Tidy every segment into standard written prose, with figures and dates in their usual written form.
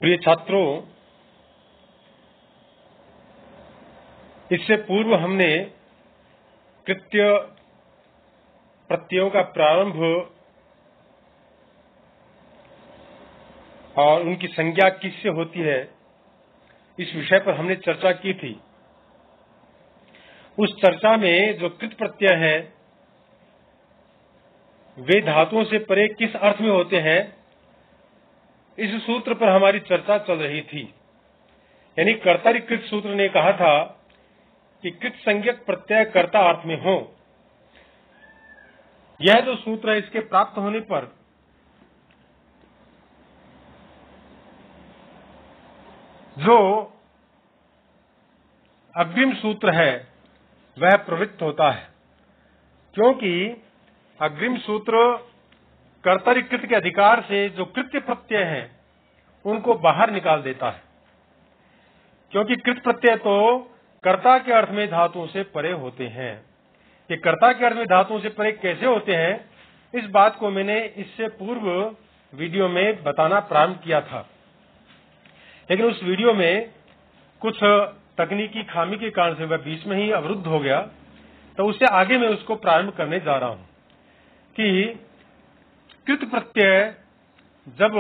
प्रिय छात्रों, इससे पूर्व हमने कृत्य प्रत्ययों का प्रारंभ और उनकी संज्ञा किससे होती है, इस विषय पर हमने चर्चा की थी। उस चर्चा में जो कृत प्रत्यय है वे धातुओं से परे किस अर्थ में होते हैं, इस सूत्र पर हमारी चर्चा चल रही थी। यानी कर्तरिकृत सूत्र ने कहा था कि कृत संज्ञक प्रत्यय कर्ता अर्थ में हो। यह जो सूत्र है इसके प्राप्त होने पर जो अग्रिम सूत्र है वह प्रवृत्त होता है, क्योंकि अग्रिम सूत्र कर्तरिकृत के अधिकार से जो कृत्य प्रत्यय हैं उनको बाहर निकाल देता है, क्योंकि कृत प्रत्यय तो कर्ता के अर्थ में धातुओं से परे होते हैं। ये कर्ता के अर्थ में धातुओं से परे कैसे होते हैं, इस बात को मैंने इससे पूर्व वीडियो में बताना प्रारंभ किया था, लेकिन उस वीडियो में कुछ तकनीकी खामी के कारण से वह बीच में ही अवरुद्ध हो गया। तो उससे आगे मैं उसको प्रारंभ करने जा रहा हूं कि कृत प्रत्यय जब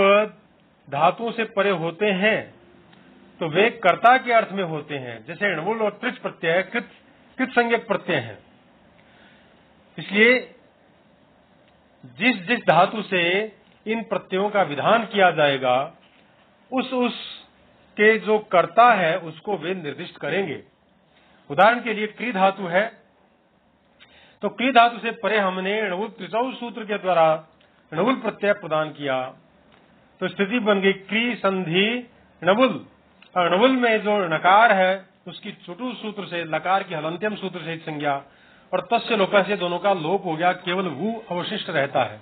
धातुओं से परे होते हैं तो वे कर्ता के अर्थ में होते हैं। जैसे णवुल और त्रिच प्रत्यय कृत संज्ञक प्रत्यय हैं। इसलिए जिस जिस धातु से इन प्रत्ययों का विधान किया जाएगा उस के जो कर्ता है उसको वे निर्दिष्ट करेंगे। उदाहरण के लिए क्री धातु है, तो क्री धातु से परे हमने णवुल त्रिचौ सूत्र के द्वारा णवुल प्रत्यय प्रदान किया, तो स्थिति बन गई क्री संधि णवुल। और णवुल में जो नकार है उसकी चुटु सूत्र से लकार की हलंत्यम सूत्र से संज्ञा और तस्य लोका से दोनों का लोप हो गया, केवल वु अवशिष्ट रहता है,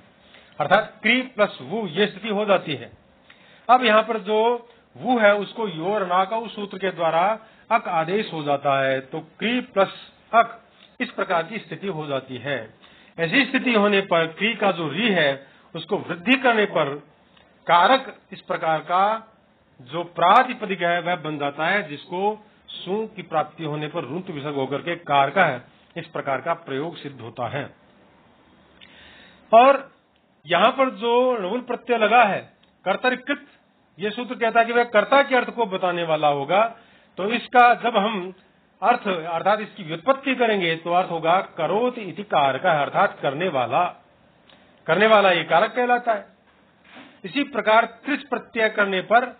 अर्थात क्री प्लस वु ये स्थिति हो जाती है। अब यहाँ पर जो वु है उसको योर नाकौ सूत्र के द्वारा अक आदेश हो जाता है, तो क्री प्लस अक इस प्रकार की स्थिति हो जाती है। ऐसी स्थिति होने पर क्री का जो री है उसको वृद्धि करने पर कारक इस प्रकार का जो प्रातिपदिक है वह बन जाता है, जिसको सु की प्राप्ति होने पर रुंत विसर्ग होकर के कार का है, इस प्रकार का प्रयोग सिद्ध होता है। और यहाँ पर जो णवुल प्रत्यय लगा है कर्तरिकृत, ये सूत्र कहता है कि वह कर्ता के अर्थ को बताने वाला होगा। तो इसका जब हम अर्थ अर्थात इसकी व्युत्पत्ति करेंगे तो अर्थ होगा करोति इति कारक, अर्थात करने वाला ये कारक कहलाता है। इसी प्रकार त्रिच प्रत्यय करने पर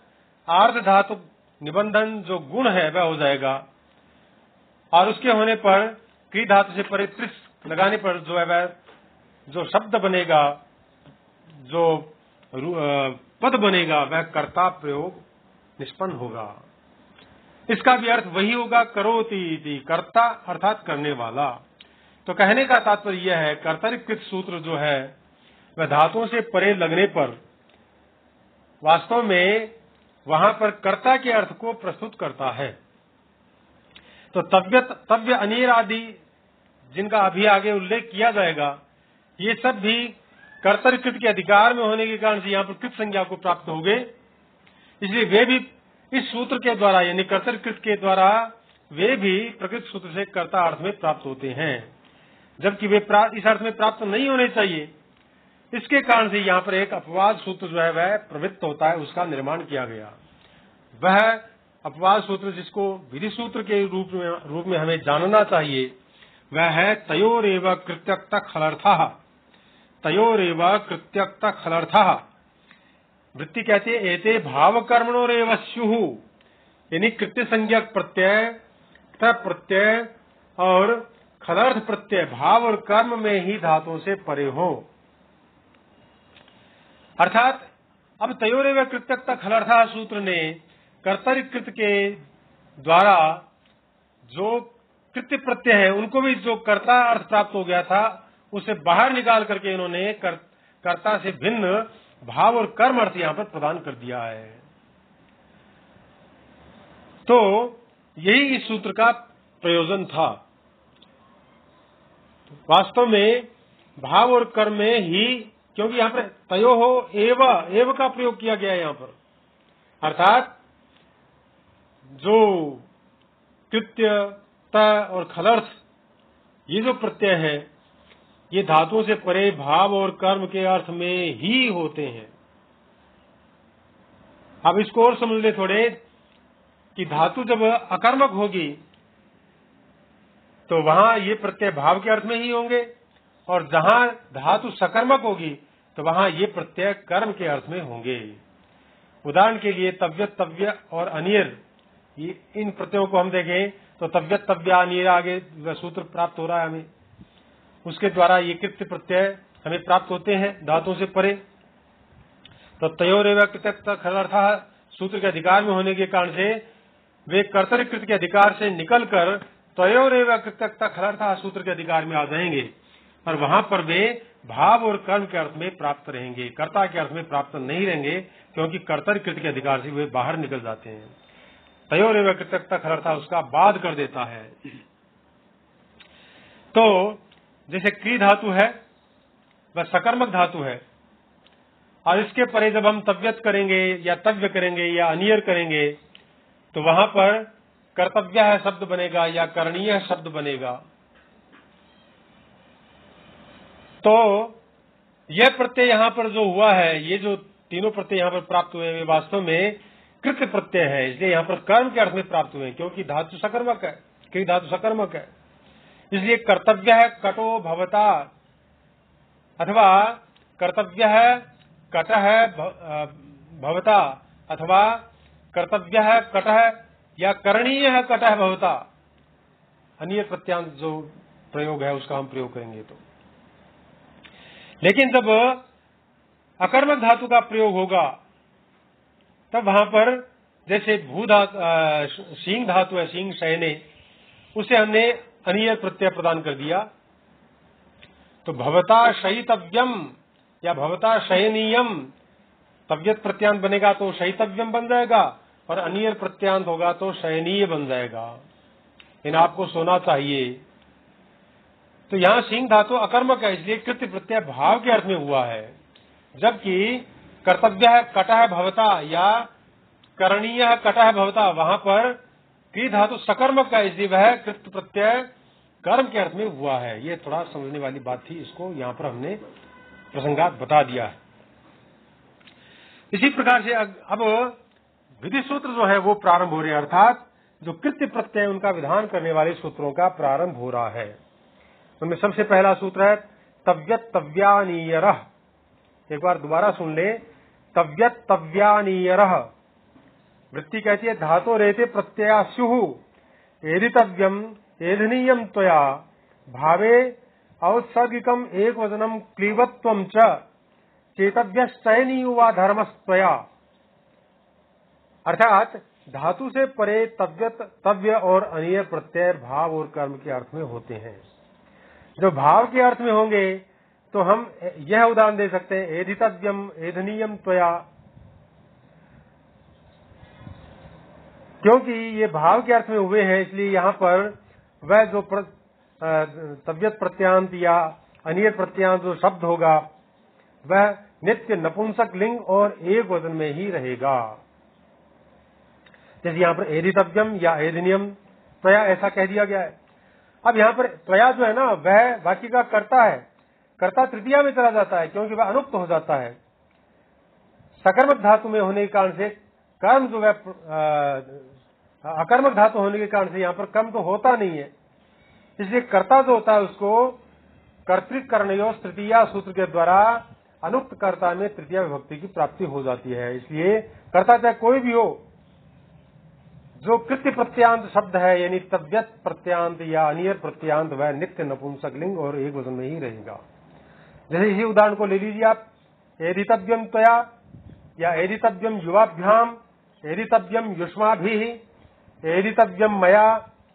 आर्ध धातु निबंधन जो गुण है वह हो जाएगा, और उसके होने पर क्री धातु से परे त्रिच लगाने पर जो है वह जो शब्द बनेगा, जो पद बनेगा वह कर्ता प्रयोग निष्पन्न होगा। इसका भी अर्थ वही होगा करोति इति, कर्ता अर्थात करने वाला। तो कहने का तात्पर्य यह है कर्तरिकृत सूत्र जो है वह धातुओं से परे लगने पर वास्तव में वहां पर कर्ता के अर्थ को प्रस्तुत करता है। तो तव्य अनेर आदि जिनका अभी आगे उल्लेख किया जाएगा, ये सब भी कर्तरिकृत के अधिकार में होने के कारण से यहाँ पर कृत संज्ञा को प्राप्त हो गए। इसलिए वे भी इस सूत्र के द्वारा यानी कर्तरिकृत के द्वारा वे भी प्रकृत सूत्र से कर्ता अर्थ में प्राप्त होते हैं, जबकि वे इस अर्थ में प्राप्त नहीं होने चाहिए। इसके कारण से यहाँ पर एक अपवाद सूत्र जो है वह प्रवृत्त होता है, उसका निर्माण किया गया। वह अपवाद सूत्र जिसको विधि सूत्र के रूप में हमें जानना चाहिए वह है तयोरेव कृत्यक्त खलर्थः। तयोरेव कृत्यक्त खलर्थः वृत्ति कहते हैं एते भाव कर्मणोरेव स्युः, यानी कृत्य संज्ञक प्रत्यय, प्रत्यय और खलर्थ प्रत्यय भाव और कर्म में ही धातुओं से परे हो। अर्थात अब तयोरेव कृत्यक्त खलर्थः सूत्र ने कर्तरिकृत के द्वारा जो कृत्य प्रत्यय है उनको भी जो कर्ता अर्थ प्राप्त हो गया था उसे बाहर निकाल करके इन्होंने कर्ता से भिन्न भाव और कर्म अर्थ यहाँ पर प्रदान कर दिया है। तो यही इस सूत्र का प्रयोजन था। वास्तव में भाव और कर्म में ही, क्योंकि यहाँ पर तयो हो एव का प्रयोग किया गया है यहाँ पर, अर्थात जो कृत्य, त और खलर्थ ये जो प्रत्यय है ये धातुओं से परे भाव और कर्म के अर्थ में ही होते हैं। अब इसको और समझ ले थोड़े कि धातु जब अकर्मक होगी तो वहां ये प्रत्यय भाव के अर्थ में ही होंगे, और जहां धातु सकर्मक होगी तो वहां ये प्रत्यय कर्म के अर्थ में होंगे। उदाहरण के लिए तव्यत, तव्य और अनियर, इन प्रत्ययों को हम देखें तो तव्यत, तव्य, अनियर आगे सूत्र प्राप्त हो रहा है हमें, उसके द्वारा ये कृत्य प्रत्यय हमें प्राप्त होते हैं धातुओं से परे। तो तयोरेव कृत्यक्त खलर्थः सूत्र के अधिकार में होने के कारण से वे कर्तरि कृत्य के अधिकार से निकलकर तयोरेव कृत्यक्त खलर्थः सूत्र के अधिकार में आ जाएंगे, और वहां पर वे भाव और कर्म के अर्थ में प्राप्त रहेंगे, कर्ता के अर्थ में प्राप्त नहीं रहेंगे, क्योंकि कर्तरि कृत्य के अधिकार से वे बाहर निकल जाते हैं। तयोरेव कृत्यक्त खलर्थः उसका बाध कर देता है। तो जैसे क्री धातु है वह सकर्मक धातु है, और इसके परे जब हम तव्यत करेंगे या तव्य करेंगे या अनियर करेंगे तो वहां पर कर्तव्य है शब्द बनेगा या करणीय शब्द बनेगा। तो यह प्रत्यय यहां पर जो हुआ है, ये जो तीनों प्रत्यय यहां पर प्राप्त हुए वे वास्तव में कृत्य प्रत्यय है, इसलिए यहां पर कर्म के अर्थ में प्राप्त हुए, क्योंकि धातु सकर्मक है, क्री धातु सकर्मक है। इसलिए कर्तव्य है कटो भवता, अथवा कर्तव्य है कट है भवता, अथवा कर्तव्य है कट है या करणीय है कट है भवता, अन्य प्रत्यांत जो प्रयोग है उसका हम प्रयोग करेंगे। तो लेकिन जब अकर्मक धातु का प्रयोग होगा तब वहां पर जैसे भू धातु सींग धातु है, सींग शयने, उसे हमने अनियर प्रत्यय प्रदान कर दिया, तो भवता शयितव्यम या भवता शयनीयम, तव्यत प्रत्यांत बनेगा तो शयितव्यम बन जाएगा, और अनियर प्रत्यांत होगा तो शयनीय बन जाएगा। इन आपको सोना चाहिए। तो यहां सिंह धातु अकर्मक है, इसलिए कृत्य प्रत्यय भाव के अर्थ में हुआ है, जबकि कर्तव्य है कटः भवता या करणीय है कटः भवता, वहां पर क्री धातु सकर्मक है, इसलिए वह कृत्य प्रत्यय कर्म के अर्थ में हुआ है। ये थोड़ा समझने वाली बात थी, इसको यहां पर हमने प्रसंगात बता दिया है। इसी प्रकार से अब विधि सूत्र जो है वो प्रारंभ हो रहे हैं, अर्थात जो कृत्य प्रत्यय उनका विधान करने वाले सूत्रों का प्रारंभ हो रहा है। उनमें सबसे पहला सूत्र है तव्यत तव्यानीयरः। एक बार दोबारा सुन ले, तव्यत तव्यानीयरः। वृत्ति कहती है धातो रेते प्रत्यया स्युः एदितव्यम एधनीयम त्वया भावे औत्सर्गिकम एक वचनम क्लीवत्वम च चेतव्यश्चयनीयो वा धर्मस्त्वया। अर्थात धातु से परे तव्यत, तव्य और अनियर प्रत्यय भाव और कर्म के अर्थ में होते हैं। जो भाव के अर्थ में होंगे तो हम यह उदाहरण दे सकते हैं एधितव्यम एधनीयम त्वया, क्योंकि ये भाव के अर्थ में हुए हैं, इसलिए यहाँ पर वह जो तव्यत प्रत्यांत या अनियर प्रत्यांत जो शब्द होगा वह नित्य नपुंसक लिंग और एक वचन में ही रहेगा। जैसे यहाँ पर एधितव्यम या एधनियम त्वया ऐसा कह दिया गया है। अब यहाँ पर त्वया जो है ना वह वाक्य का कर्ता है, कर्ता तृतीया में चला जाता है क्योंकि वह अनुक्त हो जाता है। सकर्मक धातु में होने के कारण से कर्म जो है अकर्मक धातु होने के कारण से यहाँ पर कर्म तो होता नहीं है, इसलिए कर्ता जो होता है उसको कर्तृकर्णयोः तृतीया सूत्र के द्वारा अनुक्त कर्ता में तृतीया विभक्ति की प्राप्ति हो जाती है। इसलिए कर्ता चाहे कोई भी हो, जो कृत्य प्रत्यांत शब्द है यानी तव्यत प्रत्यांत या अनियर प्रत्यांत वह नित्य नपुंसक लिंग और एक वचन में ही रहेगा। जैसे इसी उदाहरण को ले लीजिए आप, एदितव्यम त्वया या एदितव्यम युवाभ्याम, एदितव्यम युष्माभिः, एदितव्यम मया,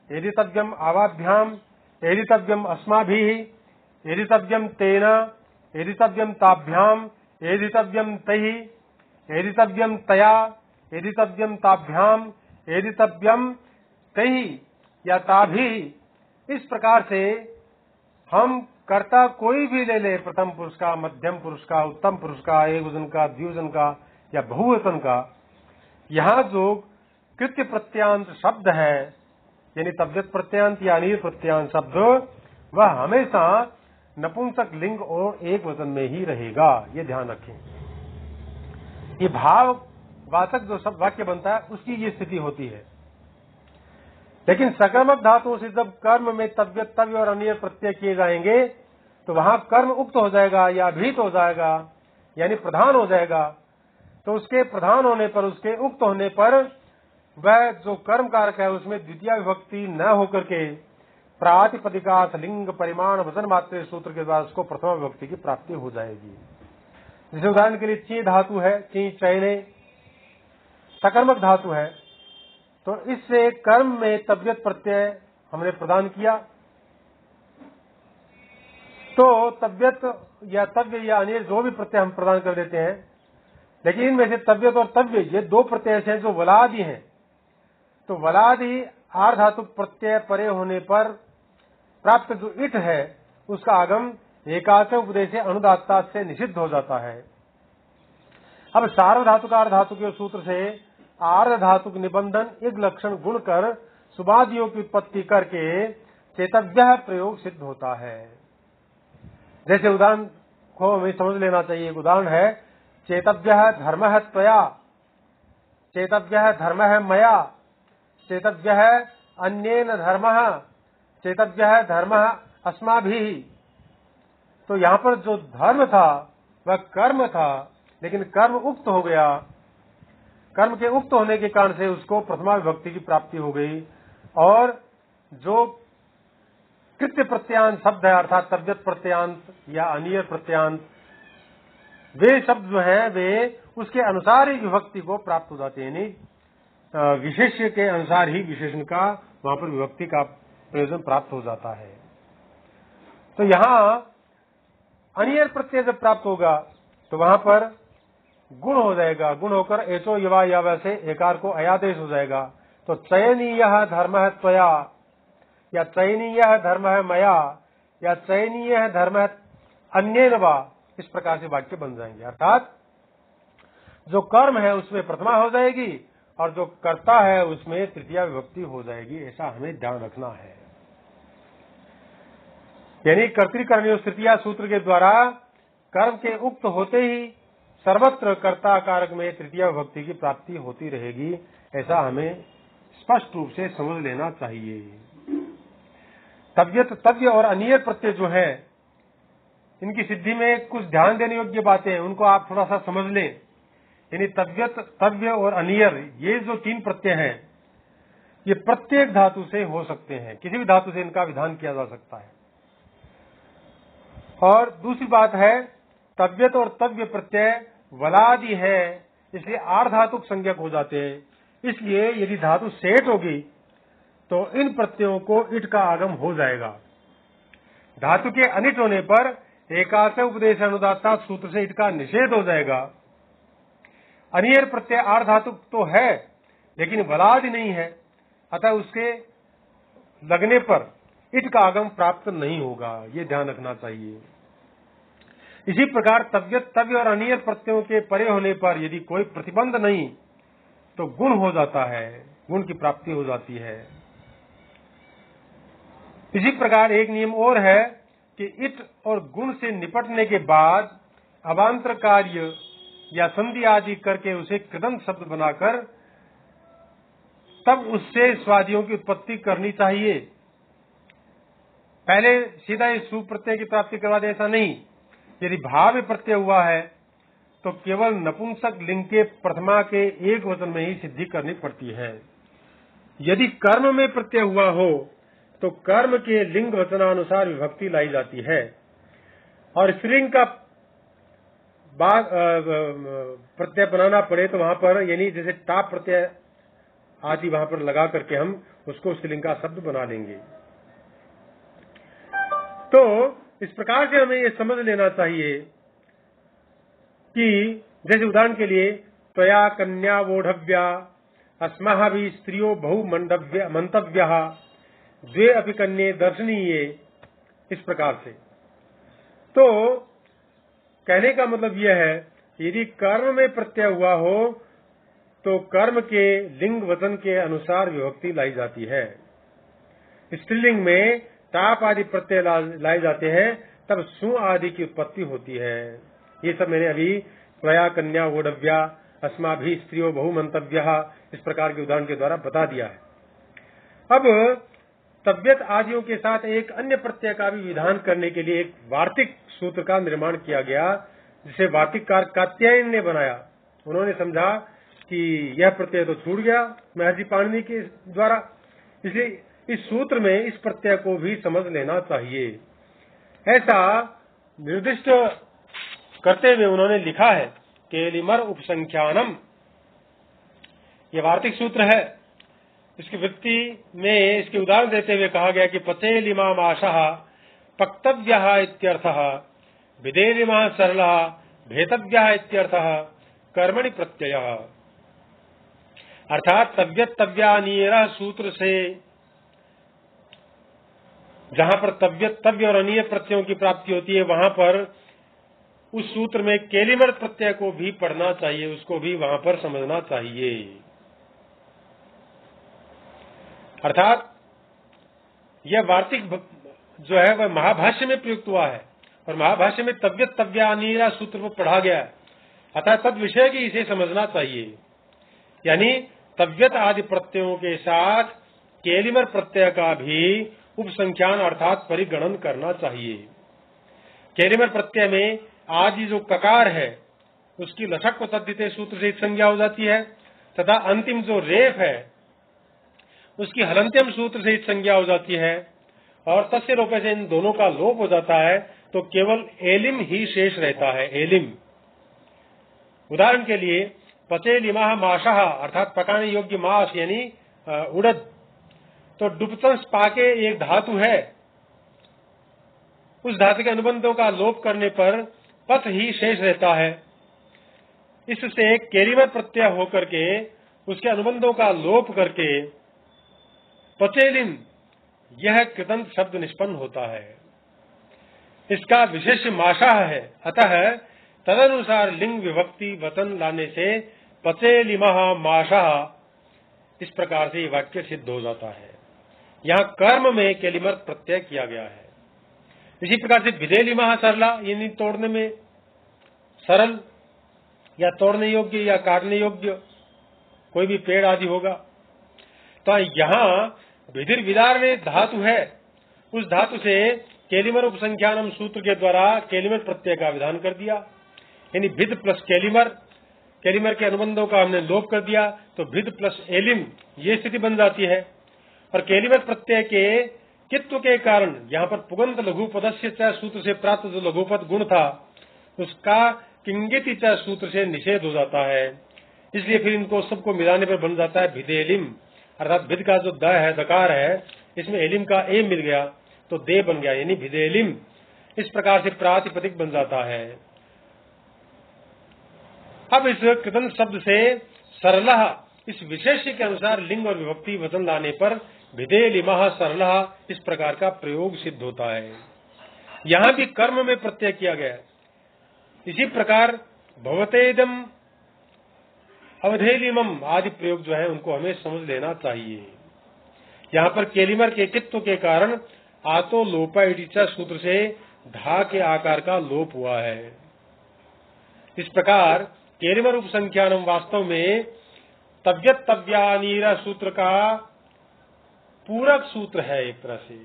एदितव्यम आवाभ्याम, एदितव्यम अस्माभिः, एदितव्यम तेन, एदितव्यम ताभ्याम, एदितव्यम तैः, एदितव्यम तया, एदितव्यम ताभ्याम, एदितव्यम तैः या ताभिः। इस प्रकार से हम कर्ता कोई भी ले ले, प्रथम पुरुष का, मध्यम पुरुष का, उत्तम पुरुष का, एक वचन का, द्विवचन का या बहुवचन का, यहाँ जो कृत्य प्रत्यांत शब्द है, यानी तव्यत प्रत्यांत या अनिर प्रत्यांत शब्द, वह हमेशा नपुंसक लिंग और एक वचन में ही रहेगा। ये ध्यान रखें। ये भाववाचक जो शब्द वाक्य बनता है उसकी ये स्थिति होती है। लेकिन सकर्मक धातुओं से जब कर्म में तव्यत, तव्य और अनिर प्रत्यय किए जाएंगे तो वहां कर्म उक्त हो जाएगा या अभिहित हो जाएगा, यानी प्रधान हो जाएगा। तो उसके प्रधान होने पर, उसके उक्त होने पर वह जो कर्म कारक है उसमें द्वितीय विभक्ति न होकर के प्रातिपदिकार्थ लिंग परिमाण वचन मात्र सूत्र के द्वारा उसको प्रथम विभक्ति की प्राप्ति हो जाएगी। जैसे उदाहरण के लिए ची धातु है, ची चयने सकर्मक धातु है, तो इससे कर्म में तव्यत प्रत्यय हमने प्रदान किया, तो तव्यत या तव्य या अनिर जो भी प्रत्यय हम प्रदान कर देते हैं। लेकिन इनमें से तव्यत और तव्य ये दो प्रत्यय हैं जो वलादि हैं। तो वलादि आर्ध धातु प्रत्यय परे होने पर प्राप्त जो इट है उसका आगम एकाच उपदेश से अनुदात्ता से निषिद्ध हो जाता है। अब सार्वधातुक आर्ध धातु के सूत्र से आर्ध धातुक निबंधन एक लक्षण गुण कर सुबादियों की उत्पत्ति करके चेतव्य प्रयोग सिद्ध होता है। जैसे उदाहरण को हमें समझ लेना चाहिए। एक उदाहरण है, चेतव्य धर्म है त्वया, चेतव्य धर्म है मया, चेतव्य अन्येन धर्म, चेतव्य धर्म अस्माभिः। तो यहाँ पर जो धर्म था वह कर्म था, लेकिन कर्म उक्त हो गया। कर्म के उक्त होने के कारण से उसको प्रथमा विभक्ति की प्राप्ति हो गई। और जो कृत्य प्रत्यांत शब्द है अर्थात तव्यत प्रत्यांत या अनियर प्रत्यांत, वे शब्द जो हैं वे उसके अनुसार ही विभक्ति को प्राप्त हो जाते हैं, यानी विशेष्य के अनुसार ही विशेषण का वहां पर विभक्ति का प्रयोजन प्राप्त हो जाता है। तो यहाँ अनियर प्रत्यय जब प्राप्त होगा तो वहां पर गुण हो जाएगा, गुण होकर एचो यवा या वैसे एकार को अयादेश हो जाएगा। तो चयनीय धर्म है त्वया, या चयनीय धर्म है मया, या चयनीय धर्म है अन्येन वा, इस प्रकार से वाक्य बन जाएंगे। अर्थात जो कर्म है उसमें प्रथमा हो जाएगी और जो कर्ता है उसमें तृतीया विभक्ति हो जाएगी। ऐसा हमें ध्यान रखना है। यानी कर्तृकर्मयोः तृतीया सूत्र के द्वारा कर्म के उक्त होते ही सर्वत्र कर्ता कारक में तृतीया विभक्ति की प्राप्ति होती रहेगी। ऐसा हमें स्पष्ट रूप से समझ लेना चाहिए। तव्यत, तव्य और अनियर प्रत्यय जो है इनकी सिद्धि में कुछ ध्यान देने योग्य बातें हैं, उनको आप थोड़ा सा समझ लें। यानी तव्यत, तव्य और अनियर ये जो तीन प्रत्यय हैं ये प्रत्येक धातु से हो सकते हैं, किसी भी धातु से इनका विधान किया जा सकता है। और दूसरी बात है, तव्यत और तव्य प्रत्यय वलादि है, इसलिए आर्धातुक संज्ञक हो जाते हैं। इसलिए यदि धातु सेठ होगी तो इन प्रत्ययों को इट का आगम हो जाएगा। धातु के अनिट होने पर एकाच उपदेश अनुदात्ता सूत्र से इट का निषेध हो जाएगा। अनियर प्रत्यय आर्धातुक तो है लेकिन वलादि नहीं है, अतः उसके लगने पर इट का आगम प्राप्त नहीं होगा। ये ध्यान रखना चाहिए। इसी प्रकार तव्यत, तव्य और अनियर प्रत्ययों के परे होने पर यदि कोई प्रतिबंध नहीं तो गुण हो जाता है, गुण की प्राप्ति हो जाती है। इसी प्रकार एक नियम और है कि इट और गुण से निपटने के बाद अवान्तर कार्य या संधि आदि करके उसे कृदंत शब्द बनाकर तब उससे स्वादियों की उत्पत्ति करनी चाहिए। पहले सीधा इस सु प्रत्यय की प्राप्ति करवा दे, ऐसा नहीं। यदि भाव प्रत्यय हुआ है तो केवल नपुंसक लिंग के प्रथमा के एक वचन में ही सिद्धि करनी पड़ती है। यदि कर्म में प्रत्यय हुआ हो तो कर्म के लिंग वचनानुसार विभक्ति लाई जाती है। और स्त्रीलिंग का प्रत्यय बनाना पड़े तो वहां पर यानी जैसे टाप प्रत्यय आदि वहां पर लगा करके हम उसको स्त्रीलिंग का शब्द बना लेंगे। तो इस प्रकार से हमें ये समझ लेना चाहिए कि जैसे उदाहरण के लिए त्वया कन्या वोढव्या अस्माभिः स्त्रियो बहु मंतव्य द्वे अपि कन्ये दर्शनीये, इस प्रकार से। तो कहने का मतलब यह है यदि कर्म में प्रत्यय हुआ हो तो कर्म के लिंग वचन के अनुसार विभक्ति लाई जाती है। स्त्रीलिंग में ताप आदि प्रत्यय लाए जाते हैं, तब सु आदि की उत्पत्ति होती है। ये सब मैंने अभी त्वया कन्या वोढव्या अस्माभि स्त्रियो बहुमंतव्यः इस प्रकार के उदाहरण के द्वारा बता दिया है। अब तव्यत आदियों के साथ एक अन्य प्रत्यय का भी विधान करने के लिए एक वार्तिक सूत्र का निर्माण किया गया, जिसे वार्तिककार कात्यायन ने बनाया। उन्होंने समझा कि यह प्रत्यय तो छूट गया महर्षि पाणिनि के द्वारा, इसलिए इस सूत्र में इस प्रत्यय को भी समझ लेना चाहिए। ऐसा निर्दिष्ट करते हुए उन्होंने लिखा है केलिमर उपसंख्यानम, ये वार्तिक सूत्र है। इसकी वृत्ति में इसके उदाहरण देते हुए कहा गया कि पचेलिमा माशः पक्तव्यः इत्यर्थः, विदेलिमा सरलः भेतव्यः इत्यर्थः, कर्मणि प्रत्ययः। अर्थात तव्यत तव्यानीय सूत्र से जहां पर तव्यत तव्य और अनीय प्रत्ययों की प्राप्ति होती है, वहां पर उस सूत्र में केलिमर प्रत्यय को भी पढ़ना चाहिए, उसको भी वहां पर समझना चाहिए। अर्थात यह वार्तिक जो है वह महाभाष्य में प्रयुक्त हुआ है, और महाभाष्य में तव्यत तव्यानीय सूत्र को पढ़ा गया है। अतः तद विषय की इसे समझना चाहिए, यानी तव्यत आदि प्रत्ययों के साथ केलिमर प्रत्यय का भी उपसंख्यान अर्थात परिगणन करना चाहिए। केलिमर प्रत्यय में आदि जो ककार है उसकी लसक को तद्धिते सूत्र से संज्ञा हो जाती है, तथा अंतिम जो रेफ है उसकी हलंत्यम सूत्र से संज्ञा हो जाती है, और तस्य लोपे से इन दोनों का लोप हो जाता है, तो केवल एलिम ही शेष रहता है। एलिम, उदाहरण के लिए पचेलिमा माशः अर्थात पकाने योग्य माश यानी उड़द, तो डुपतंस पाके एक धातु है, उस धातु के अनुबंधों का लोप करने पर पथ ही शेष रहता है। इससे केलिमर प्रत्यय होकर के उसके अनुबंधों का लोप करके पचेलिम यह कृतंत शब्द निष्पन्न होता है। इसका विशेष माशा है, अतः तदनुसार लिंग विभक्ति वचन लाने से पचेलिमः माशः इस प्रकार से वाक्य सिद्ध हो जाता है। यहाँ कर्म में केलिमर प्रत्यय किया गया है। इसी प्रकार से विदेलिमः सरला यानी तोड़ने में सरल या तोड़ने योग्य या काटने योग्य कोई भी पेड़ आदि होगा, तो यहाँ विधिर विदारणे धातु है, उस धातु से केलिमर उपसंख्यानम सूत्र के द्वारा केलिमर प्रत्यय का विधान कर दिया, यानी भिद प्लस केलिमर, केलिमर के अनुबंधों का हमने लोप कर दिया, तो भिद प्लस एलिम ये स्थिति बन जाती है। और केलिमर प्रत्यय के कित्व के कारण यहाँ पर पुगंत लघुपदस्य च सूत्र से प्राप्त जो लघुपद गुण था उसका किंगिति च सूत्र से निषेध हो जाता है, इसलिए फिर इनको सबको मिलाने पर बन जाता है भिदेलिम, अर्थात भिद का जो द है दकार है इसमें एलिम का ए मिल गया तो दे बन गया, यानी भिदेलिम इस प्रकार से प्रातिपदिक बन जाता है। अब इस कृतंत शब्द से सरलः इस विशेष के अनुसार लिंग और विभक्ति वचन लाने पर भिदेलिमः सरलः इस प्रकार का प्रयोग सिद्ध होता है। यहाँ भी कर्म में प्रत्यय किया गया है। इसी प्रकार भवतेदम अवधेलिमम आदि प्रयोग जो है उनको हमें समझ लेना चाहिए। यहाँ पर केलिमर के कित्व के कारण आतो लोपा इटिचा सूत्र से धा के आकार का लोप हुआ है। इस प्रकार केलिमर उपसंख्यानम वास्तव में तव्यत तव्यानीर सूत्र का पूरक सूत्र है। एक तरह से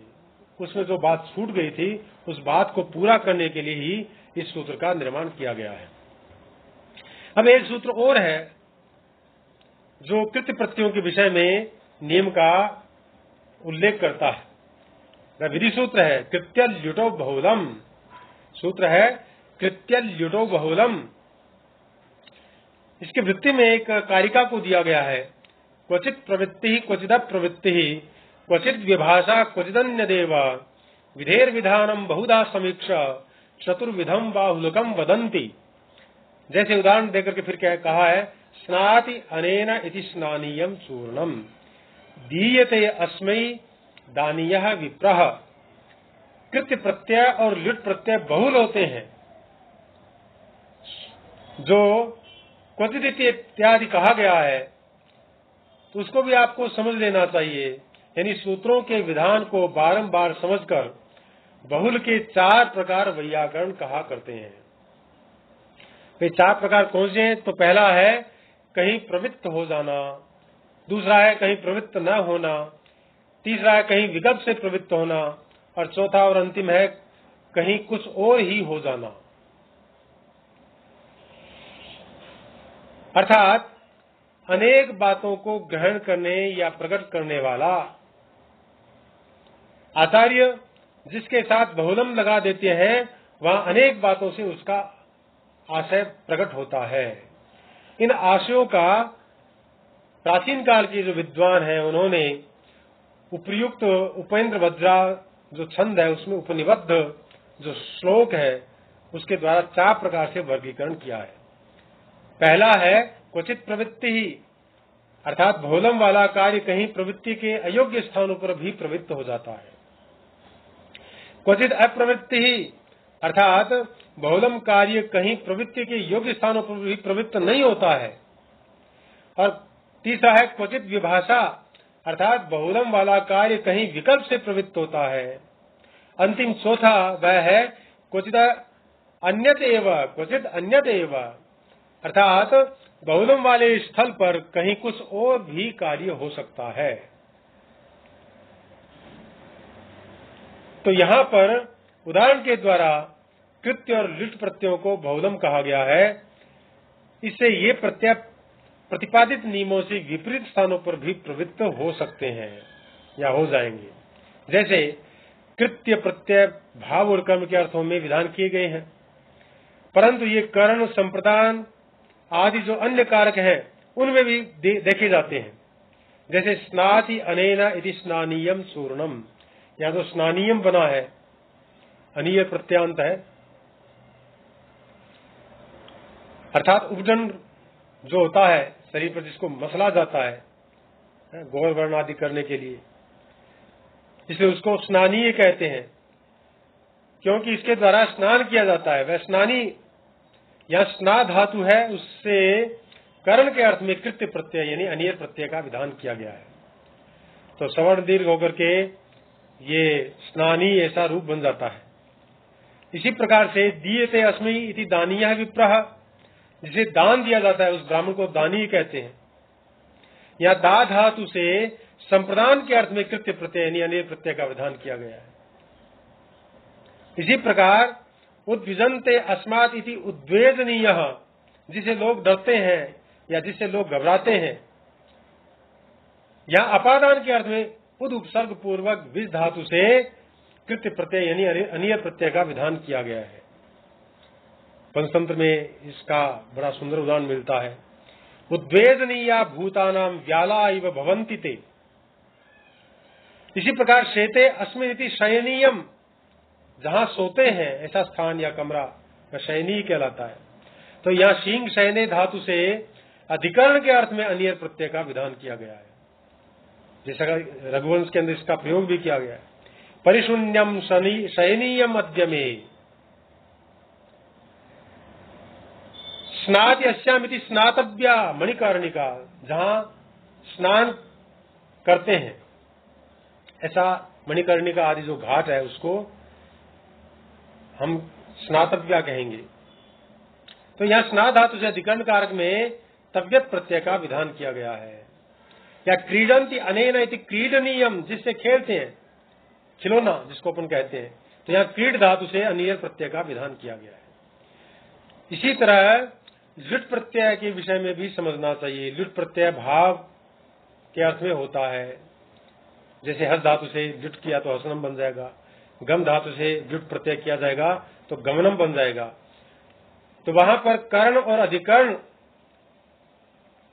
उसमें जो बात छूट गई थी उस बात को पूरा करने के लिए ही इस सूत्र का निर्माण किया गया है। अब एक सूत्र और है जो कृत्य प्रत्ययों के विषय में नियम का उल्लेख करता है। वह विधि सूत्र है कृत्यल्युटो बहुलम, सूत्र है कृत्यल्युटो बहुलम। इसकी वृत्ति में एक कारिका को दिया गया है, क्वचित प्रवृत्ति क्वचिद प्रवृत्ति क्वचित विभाषा क्वचिदन्य देव विधेर विधानम बहुधा समीक्षा चतुर्विधम बाहुलकम वदंती। जैसे उदाहरण देकर के फिर क्या कहा है, स्नाति अनेन इति स्नानीयम चूर्णम दीयते अस्मै दानीयः विप्रः। कृत्य प्रत्यय और लुट प्रत्यय बहुल होते हैं, जो क्वचित इत्यादि कहा गया है, तो उसको भी आपको समझ लेना चाहिए। यानी सूत्रों के विधान को बारंबार समझकर बहुल के 4 प्रकार वैयाकरण कहा करते हैं। वे 4 प्रकार कौन से हैं? तो पहला है कहीं प्रवृत्त हो जाना, दूसरा है कहीं प्रवृत्त न होना, तीसरा है कहीं विकल्प से प्रवृत्त होना, और चौथा और अंतिम है कहीं कुछ और ही हो जाना। अर्थात अनेक बातों को ग्रहण करने या प्रकट करने वाला आचार्य जिसके साथ बहुलम लगा देते हैं, वहां अनेक बातों से उसका आशय प्रकट होता है। इन आशयों का प्राचीन काल के जो विद्वान हैं, उन्होंने उपर्युक्त उपेंद्र वज्रा जो छंद है उसमें उपनिबद्ध जो श्लोक है उसके द्वारा 4 प्रकार से वर्गीकरण किया है। पहला है क्वचित प्रवृत्ति ही, अर्थात बहुलम वाला कार्य कहीं प्रवृत्ति के अयोग्य स्थानों पर भी प्रवृत्त हो जाता है। क्वचित अप्रवृत्ति ही, अर्थात बहुलम कार्य कहीं प्रवृत्ति के योग्य स्थानों पर भी प्रवृत्त नहीं होता है। और तीसरा है क्वचित विभाषा, अर्थात बहुलम वाला कार्य कहीं विकल्प से प्रवृत्त होता है। अंतिम चौथा वह है क्वचित अन्यत एव, अर्थात बहुलम वाले स्थल पर कहीं कुछ और भी कार्य हो सकता है। तो यहाँ पर उदाहरण के द्वारा कृत्य और लिट प्रत्ययों को बहुलम कहा गया है। इससे ये प्रत्यय प्रतिपादित नियमों से विपरीत स्थानों पर भी प्रवृत्त हो सकते हैं या हो जाएंगे। जैसे कृत्य प्रत्यय भाव और कर्म के अर्थों में विधान किए गए हैं, परंतु ये करण संप्रदान आदि जो अन्य कारक हैं उनमें भी देखे जाते हैं। जैसे स्नाति अनेना इति स्नानीयम सूर्णम, यहाँ तो स्नानीयम बना है, अनीय प्रत्यांत है, अर्थात उपजन जो होता है शरीर पर जिसको मसला जाता है गौर वर्ण आदि करने के लिए, इसलिए उसको स्नानीय कहते हैं, क्योंकि इसके द्वारा स्नान किया जाता है। वह स्नानी या स्ना धातु है, उससे करण के अर्थ में कृत्य प्रत्यय यानी अनियर प्रत्यय का विधान किया गया है। तो सवर्ण दीर्घ होकर के ये स्नानी ऐसा रूप बन जाता है। इसी प्रकार से दीयते अस्मि इति दानीय विप्रह, जिसे दान दिया जाता है उस ब्राह्मण को दानी कहते हैं। या दा धातु से संप्रदान के अर्थ में कृत्य प्रत्यय यानी अनियर प्रत्यय का विधान किया गया है। इसी प्रकार उद्विजन्ते अस्मात् इति उद्वेजनीय, जिसे लोग डरते हैं या जिससे लोग घबराते हैं। यहाँ अपादान के अर्थ में उद उपसर्ग पूर्वक विज धातु से कृत्य प्रत्यय यानी अनियर प्रत्यय का विधान किया गया है। पंचतंत्र में इसका बड़ा सुंदर उदाहरण मिलता है। उद्वेजनीया भूतानाम व्याला इव भवन्ति ते। इसी प्रकार शेते अस्मिन् इति शयनीयम, जहां सोते हैं ऐसा स्थान या कमरा वह शयनीय कहलाता है। तो यहाँ शींग शयने धातु से अधिकरण के अर्थ में अनियर प्रत्यय का विधान किया गया है, जैसा रघुवंश के अंदर इसका प्रयोग भी किया गया है। परिशून्यम शयनीयम मध्यमे स्नात यस्यामिति स्नातव्या मणिकर्णिका, जहां स्नान करते हैं ऐसा मणिकर्णिका आदि जो घाट है उसको हम स्नातव्या कहेंगे। तो यहाँ स्ना धातु से अधिकरण कारक में तव्यत प्रत्यय का विधान किया गया है। या क्रीडंति अनेन इति क्रीडनीयम, जिससे खेलते हैं, खिलौना जिसको अपन कहते हैं, तो यहाँ क्रीड धातु से अनियर प्रत्यय का विधान किया गया है। इसी तरह लुट प्रत्यय के विषय में भी समझना चाहिए। लुट प्रत्यय भाव के अर्थ में होता है, जैसे हस धातु से लुट किया तो हसनम बन जाएगा, गम धातु से लुट प्रत्यय किया जाएगा तो गमनम बन जाएगा। तो वहां पर कर्ण और अधिकरण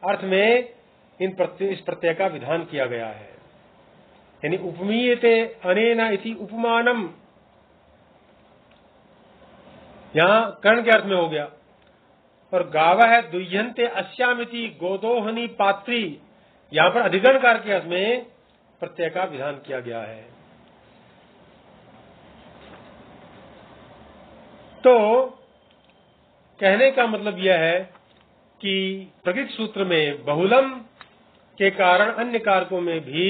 अर्थ में इस प्रत्यय का विधान किया गया है। यानी उपमीयते अनेना इति उपमानम, यहां कर्ण के अर्थ में हो गया। और गावः दुह्यन्ते अस्यामिति गोदोहनी पात्री, यहां पर अधिकरणकार के अर्थ में प्रत्यय का विधान किया गया है। तो कहने का मतलब यह है कि प्रकृति सूत्र में बहुलम के कारण अन्य कारकों में भी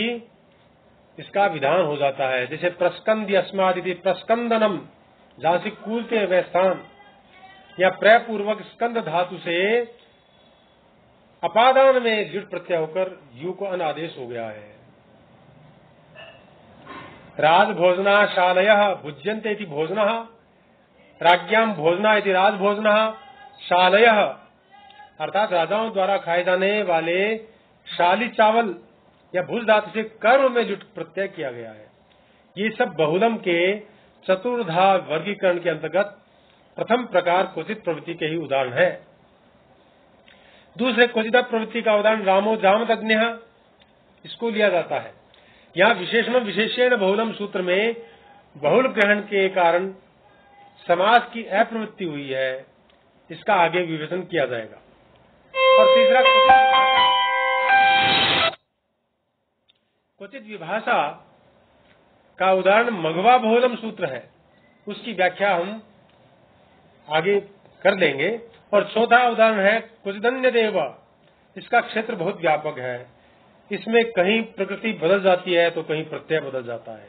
इसका विधान हो जाता है। जैसे प्रस्कंद अस्मादिति प्रस्कंदनम, जहां से कूदते हैं वह स्थान, या प्रयपूर्वक स्कंद धातु से अपादान में जुट प्रत्यय होकर यू को अन आदेश हो गया है। राजभोजना शालयः भुज्यन्ते इति भोजनः, राज्ञाम भोजना इति राजभोजनः, शालयः अर्थात राजाओं द्वारा खाए जाने वाले शाली चावल या भुज धातु से कर्म में जुट प्रत्यय किया गया है। ये सब बहुलम के चतुर्धा वर्गीकरण के अंतर्गत प्रथम प्रकार क्वचित प्रवृत्ति के ही उदाहरण है। दूसरे क्वचित प्रवृत्ति का उदाहरण रामो जामदग्न्यः, इसको लिया जाता है। यहाँ विशेषण विशेषण बहुलम सूत्र में बहुल ग्रहण के कारण समास की अप्रवृत्ति हुई है, इसका आगे विवेचन किया जाएगा। और तीसरा क्वचित विभाषा का उदाहरण मघवा बहुलम सूत्र है, उसकी व्याख्या हम आगे कर लेंगे। और चौथा उदाहरण है क्वचिदन्य देव, इसका क्षेत्र बहुत व्यापक है, इसमें कहीं प्रकृति बदल जाती है तो कहीं प्रत्यय बदल जाता है,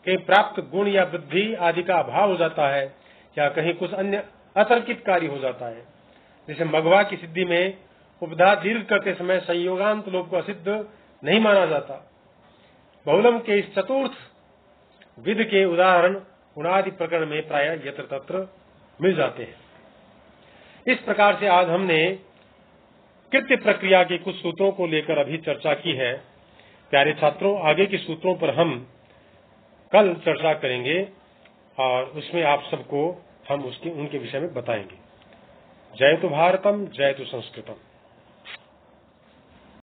कहीं प्राप्त गुण या वृद्धि आदि का अभाव हो जाता है, या कहीं कुछ अन्य अतर्कित कार्य हो जाता है। जैसे मघवा की सिद्धि में उपधा दीर्घ करते समय संयोगांत लोप को असिद्ध नहीं माना जाता। बहुलम के इस चतुर्थ विध के उदाहरण उणादि प्रकरण में प्राय यत्र तत्र मिल जाते हैं। इस प्रकार से आज हमने कृत्य प्रक्रिया के कुछ सूत्रों को लेकर अभी चर्चा की है। प्यारे छात्रों, आगे के सूत्रों पर हम कल चर्चा करेंगे और उसमें आप सबको हम उनके विषय में बताएंगे। जय तो भारतम, जय तो संस्कृतम।